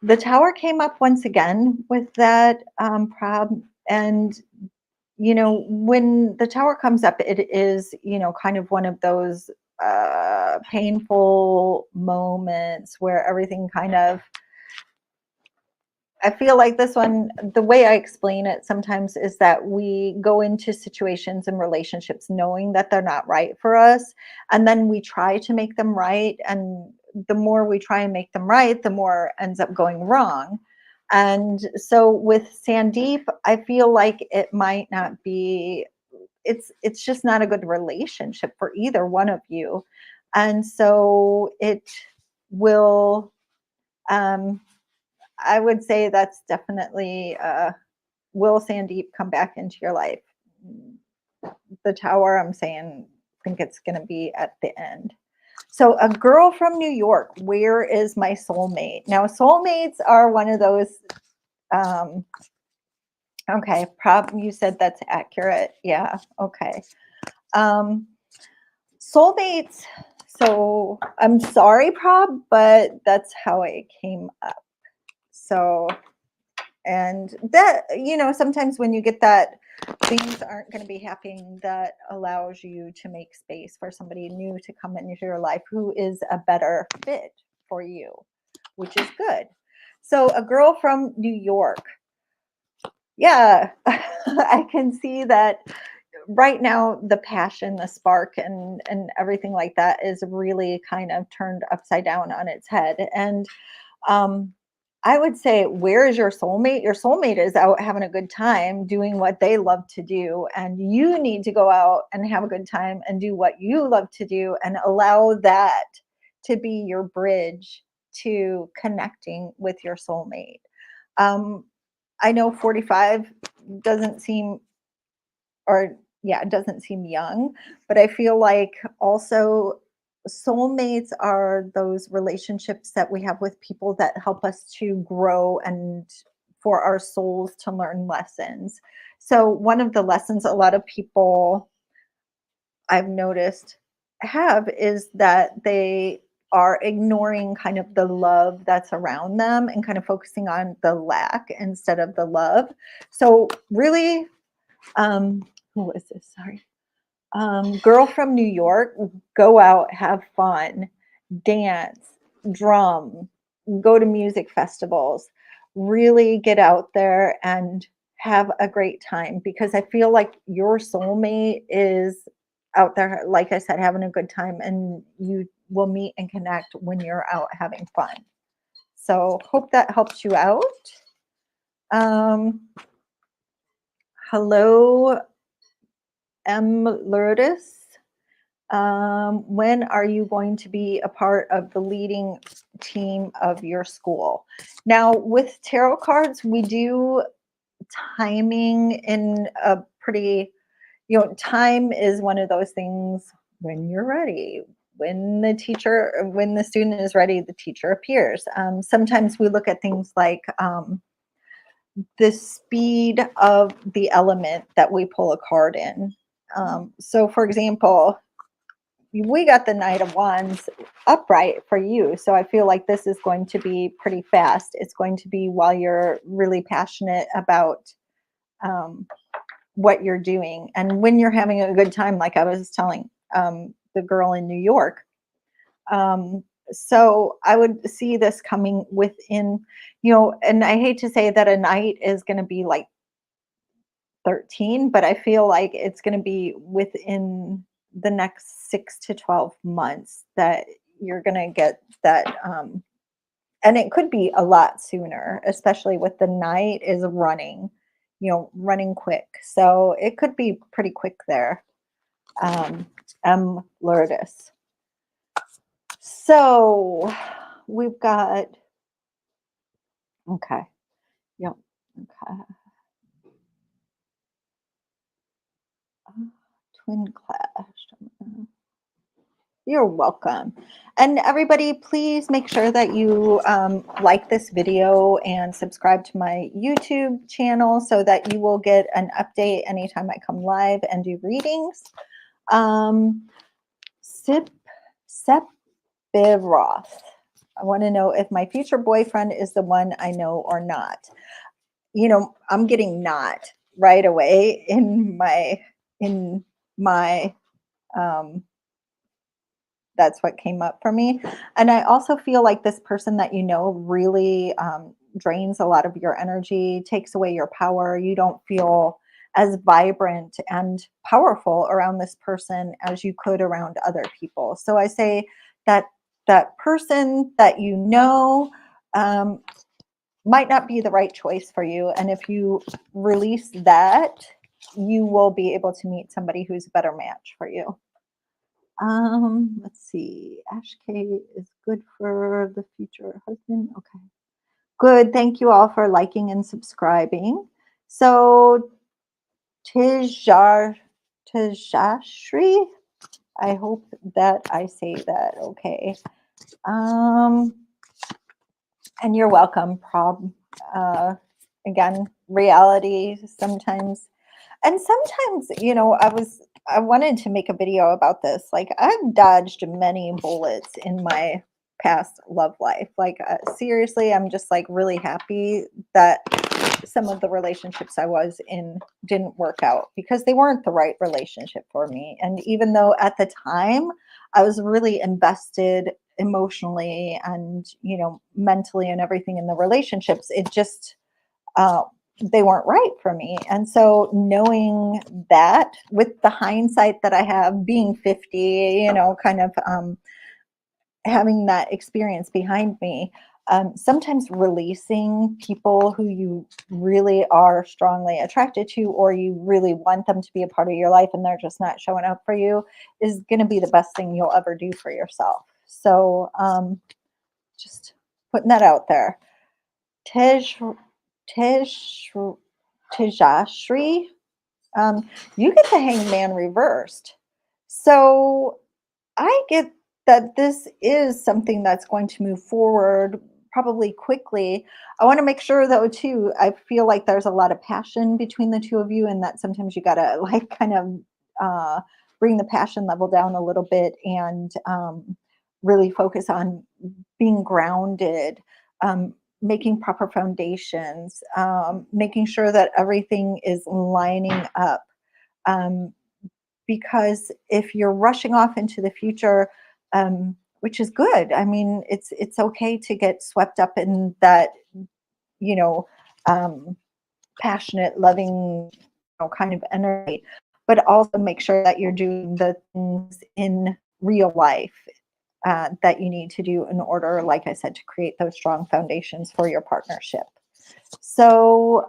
The tower came up once again with that Prab. And, when the tower comes up, it is, kind of one of those painful moments where everything kind of, I feel like this one, the way I explain it sometimes is that we go into situations and relationships knowing that they're not right for us. And then we try to make them right. And the more we try and make them right, the more ends up going wrong. And so with Sandeep, I feel like it might not be, it's just not a good relationship for either one of you. And so it will, I would say that's definitely will Sandeep come back into your life? The tower, I'm saying, I think it's going to be at the end. So a girl from New York, where is my soulmate? Now, soulmates are one of those, okay, you said that's accurate. Yeah, okay. Soulmates, so I'm sorry, Prob, but that's how it came up. So, and that, sometimes when you get that, things aren't going to be happening, that allows you to make space for somebody new to come into your life who is a better fit for you, which is good. So a girl from New York. Yeah, I can see that right now the passion, the spark, and everything like that is really kind of turned upside down on its head. And I would say, where is your soulmate? Your soulmate is out having a good time doing what they love to do. And you need to go out and have a good time and do what you love to do and allow that to be your bridge to connecting with your soulmate. Um, I know 45 doesn't seem, or yeah, it doesn't seem young, but I feel like also soulmates are those relationships that we have with people that help us to grow and for our souls to learn lessons. So, one of the lessons a lot of people I've noticed have is that they are ignoring kind of the love that's around them and kind of focusing on the lack instead of the love. So, really, who is this? Sorry. Girl from New York, go out, have fun, dance, drum, go to music festivals, really get out there and have a great time because I feel like your soulmate is out there, like I said, having a good time, and you will meet and connect when you're out having fun. So, hope that helps you out. Um, Hello, Lourdes. When are you going to be a part of the leading team of your school? Now, with tarot cards, we do timing in a pretty, time is one of those things when you're ready. When the student is ready, the teacher appears. Sometimes we look at things like the speed of the element that we pull a card in. So, for example, we got the Knight of Wands upright for you. So I feel like this is going to be pretty fast. It's going to be while you're really passionate about um, what you're doing. And when you're having a good time, like I was telling the girl in New York. So I would see this coming within, and I hate to say that a night is going to be like 13, but I feel like it's going to be within the next 6 to 12 months that you're going to get that. And it could be a lot sooner, especially with the night is running, running quick. So it could be pretty quick there. Lourdes. So we've got, okay. Yep. Okay. Twin clash. You're welcome. And everybody, please make sure that you like this video and subscribe to my YouTube channel so that you will get an update anytime I come live and do readings. Sip Biroth. I want to know if my future boyfriend is the one I know or not. I'm getting not right away in my that's what came up for me. And I also feel like this person that really drains a lot of your energy, takes away your power. You don't feel as vibrant and powerful around this person as you could around other people. So I say that that person that um, might not be the right choice for you. And if you release that, you will be able to meet somebody who's a better match for you. Let's see. Ash K is good for the future husband. Okay. Good. Thank you all for liking and subscribing. So Tijar Tijashri, I hope that I say that okay. And you're welcome, Prob. Again, reality sometimes. And sometimes, I wanted to make a video about this. Like, I've dodged many bullets in my past love life. Like, seriously, I'm just like really happy that some of the relationships I was in didn't work out because they weren't the right relationship for me. And even though at the time I was really invested emotionally and, mentally and everything in the relationships, it just, they weren't right for me. And so knowing that with the hindsight that I have being 50, kind of having that experience behind me, Sometimes releasing people who you really are strongly attracted to, or you really want them to be a part of your life and they're just not showing up for you, is going to be the best thing you'll ever do for yourself. So just putting that out there. Tej, Tej, Tejashri, you get the Hangman reversed. So I get that this is something that's going to move forward probably quickly. I want to make sure though too, I feel like there's a lot of passion between the two of you, and that sometimes you gotta like kind of bring the passion level down a little bit, and really focus on being grounded, making proper foundations, making sure that everything is lining up. Um, because if you're rushing off into the future, which is good. I mean, it's okay to get swept up in that, you know, um, passionate, loving, kind of energy, but also make sure that you're doing the things in real life that you need to do in order, like I said, to create those strong foundations for your partnership. So,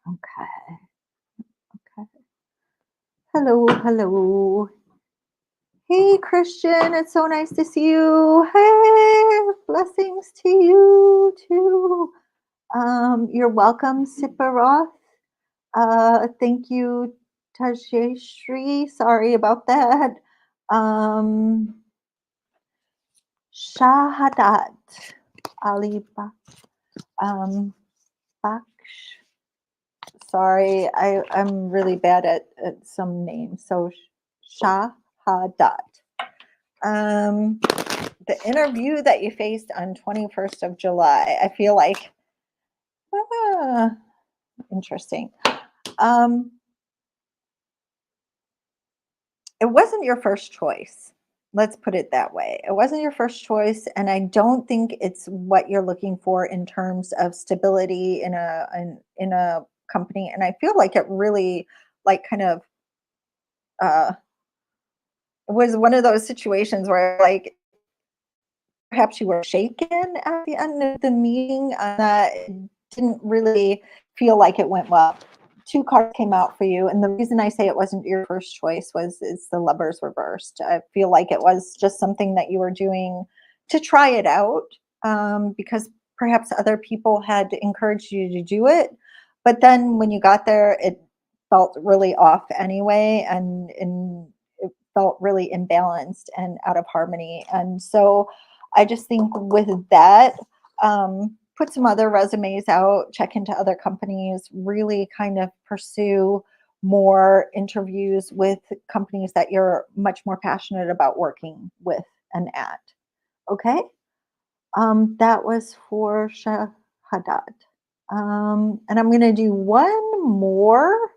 okay. Hello, hello. Hey, Christian, it's so nice to see you. Hey, blessings to you too. You're welcome, Siparoth. Thank you, Tajeshri. Sorry about that. Shahadat Ali Baksh. Sorry, I'm really bad at some names. So Shahadat. The interview that you faced on 21st of July, I feel like, interesting. It wasn't your first choice. Let's put it that way. It wasn't your first choice, and I don't think it's what you're looking for in terms of stability in a company. And I feel like it really, like, kind of uh, was one of those situations where, like, perhaps you were shaken at the end of the meeting, that it didn't really feel like it went well. Two cards came out for you, and the reason I say it wasn't your first choice is the Lovers reversed. I feel like it was just something that you were doing to try it out, because perhaps other people had encouraged you to do it, but then when you got there, it felt really off anyway, and it felt really imbalanced and out of harmony. And so I just think with that, put some other resumes out, check into other companies, really kind of pursue more interviews with companies that you're much more passionate about working with and at. Okay. That was for Shahadat. And I'm going to do one more.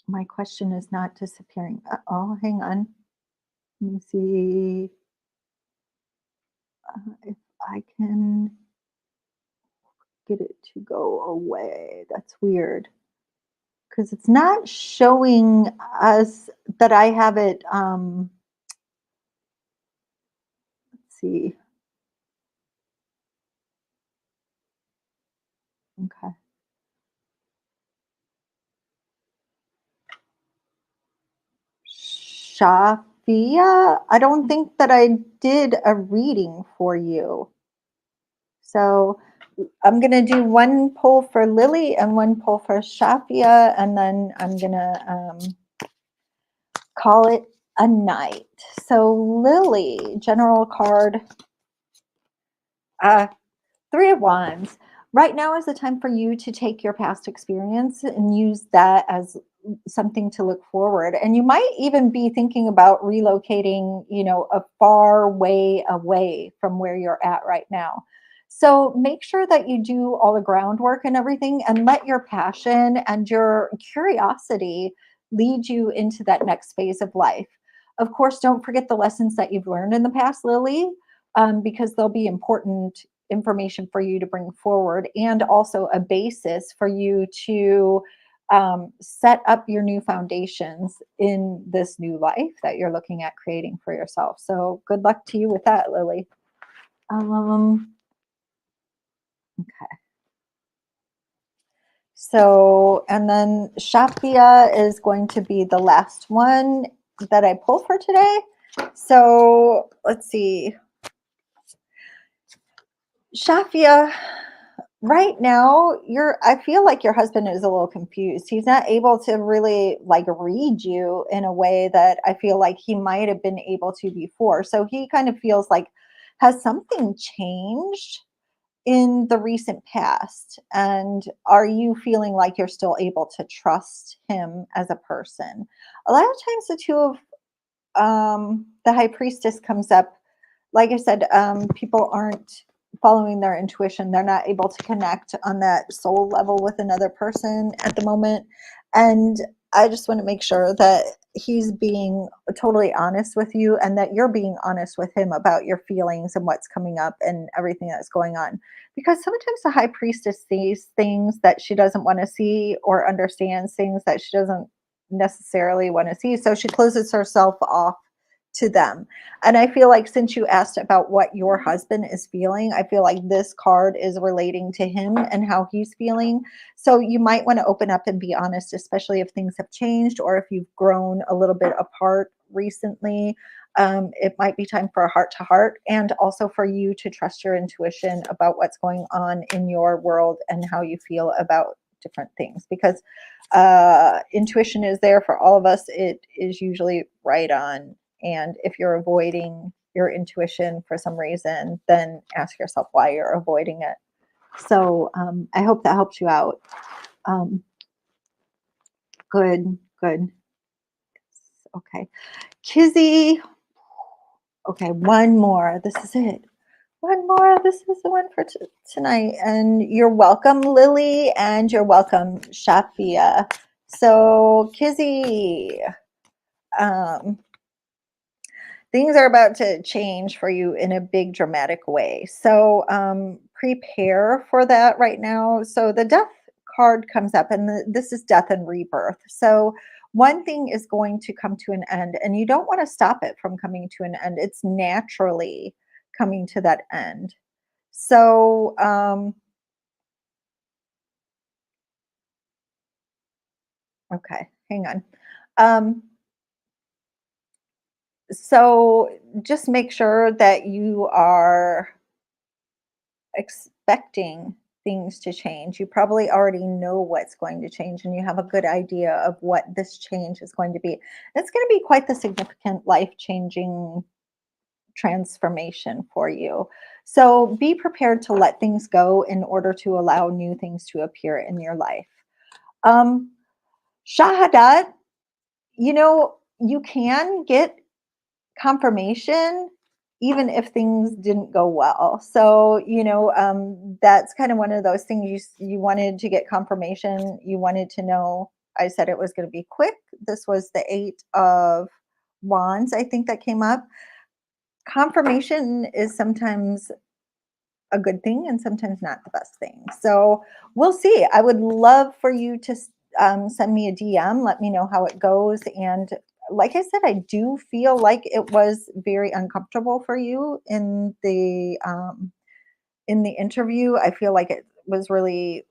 My question is not disappearing. Oh, hang on. Let me see if I can get it to go away. That's weird because it's not showing us that I have it. Let's see. Okay. Shafia, I don't think that I did a reading for you. So I'm going to do one poll for Lily and one poll for Shafia, and then I'm going to call it a night. So Lily, general card, Three of Wands. Right now is the time for you to take your past experience and use that as something to look forward. And you might even be thinking about relocating, a far way away from where you're at right now. So make sure that you do all the groundwork and everything, and let your passion and your curiosity lead you into that next phase of life. Of course, don't forget the lessons that you've learned in the past, Lily, because they'll be important information for you to bring forward, and also a basis for you to set up your new foundations in this new life that you're looking at creating for yourself. So good luck to you with that, Lily. Um, so, and then Shafia is going to be the last one that I pull for today. So let's see. Shafia, right now, I feel like your husband is a little confused. He's not able to really like read you in a way that I feel like he might have been able to before. So he kind of feels like, has something changed in the recent past? And are you feeling like you're still able to trust him as a person? A lot of times the two of the high priestess comes up. Like I said, people aren't following their intuition. They're not able to connect on that soul level with another person at the moment. And I just want to make sure that he's being totally honest with you and that you're being honest with him about your feelings and what's coming up and everything that's going on. Because sometimes the high priestess sees things that she doesn't want to see or understands things that she doesn't necessarily want to see. So she closes herself off to them. And I feel like since you asked about what your husband is feeling, I feel like this card is relating to him and how he's feeling. So you might want to open up and be honest, especially if things have changed or if you've grown a little bit apart recently. It might be time for a heart to heart, and also for you to trust your intuition about what's going on in your world and how you feel about different things, because intuition is there for all of us. It is usually right on. And if you're avoiding your intuition for some reason, then ask yourself why you're avoiding it. So I hope that helps you out. Um, good, good. Okay. Kizzy. Okay, one more. This is it. One more. This is the one for tonight. And you're welcome, Lily, and you're welcome, Shafia. So, Kizzy, um, things are about to change for you in a big dramatic way. So prepare for that right now. So the death card comes up, and this is death and rebirth. So one thing is going to come to an end, and you don't want to stop it from coming to an end. It's naturally coming to that end. So okay, hang on. Um, so just make sure that you are expecting things to change. You probably already know what's going to change and you have a good idea of what this change is going to be. It's going to be quite the significant life-changing transformation for you. So be prepared to let things go in order to allow new things to appear in your life. Um, Shahadat, you can get confirmation even if things didn't go well. So that's kind of one of those things. You wanted to get confirmation, you wanted to know. I said it was going to be quick. This was the 8 of Wands, I think, that came up. Confirmation is sometimes a good thing and sometimes not the best thing. So we'll see. I would love for you to send me a DM. Let me know how it goes. And like I said, I do feel like it was very uncomfortable for you in the interview. I feel like it was really,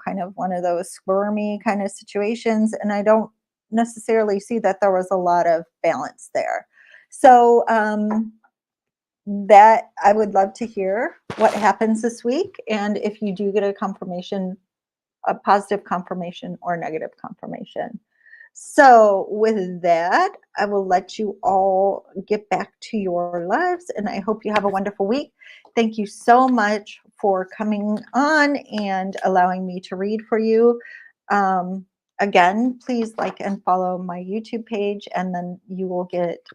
kind of one of those squirmy kind of situations. And I don't necessarily see that there was a lot of balance there. So that I would love to hear what happens this week, and if you do get a confirmation, a positive confirmation or negative confirmation. So with that, I will let you all get back to your lives, and I hope you have a wonderful week. Thank you so much for coming on and allowing me to read for you. Again, please like and follow my YouTube page, and then you will get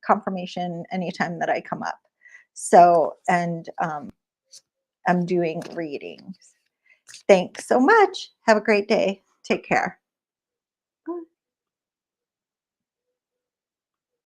confirmation anytime that I come up. So, and I'm doing readings. Thanks so much. Have a great day. Take care.